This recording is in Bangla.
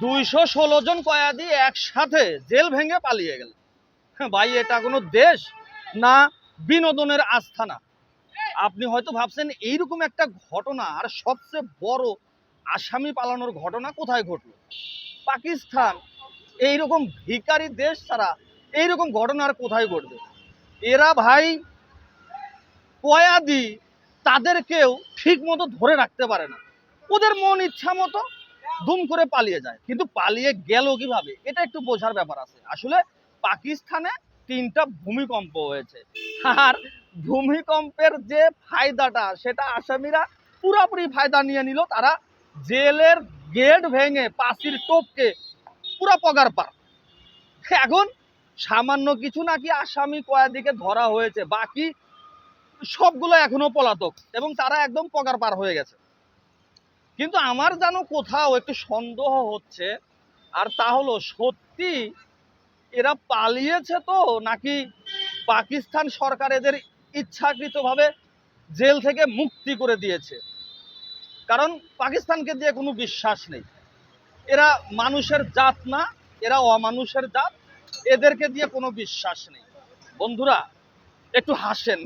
216 জন কয়েদি একসাথে জেল ভেঙে পালিয়ে গেল। ভাই, এটা কোনো দেশ না বিনোদনের আস্থানা? আপনি হয়তো ভাবছেন এইরকম একটা ঘটনা আর সবচেয়ে বড় আসামি পালানোর ঘটনা কোথায় ঘটলো। পাকিস্তান এইরকম ভিখারি দেশ ছাড়া এইরকম ঘটনা আর কোথায় ঘটবে? এরা ভাই কয়েদি, তাদেরকেও ঠিক মতো ধরে রাখতে পারে না। ওদের মন ইচ্ছা মতো দুম করে পালিয়ে যায়। কিন্তু পালিয়ে গেল কিভাবে, এটা একটু বোঝার ব্যাপার আছে। আসলে পাকিস্তানে 3টা ভূমিকম্প হয়েছে, আর ভূমিকম্পের যে ফায়দাটা সেটা আসামিরা পুরাপুরি ফায়দা নিয়ে নিল। তারা জেলের গেট ভেঙে পাঁচিল টপকে পুরা পগার পার। এখন সামান্য কিছু নাকি আসামি কয়েদিকে ধরা হয়েছে, বাকি সবগুলো এখনো পলাতক এবং তারা একদম পগার পার হয়ে গেছে। কিন্তু আমার যেন কোথাও একটু সন্দেহ হচ্ছে, আর তা হলো সত্যি এরা পালিয়েছে তো, নাকি পাকিস্তান সরকার এদের ইচ্ছাকৃতভাবে জেল থেকে মুক্তি করে দিয়েছে। কারণ পাকিস্তানকে দিয়ে কোনো বিশ্বাস নেই। এরা মানুষের জাত না, এরা অমানুষের জাত, এদেরকে দিয়ে কোনো বিশ্বাস নেই। বন্ধুরা, একটু হাসেন।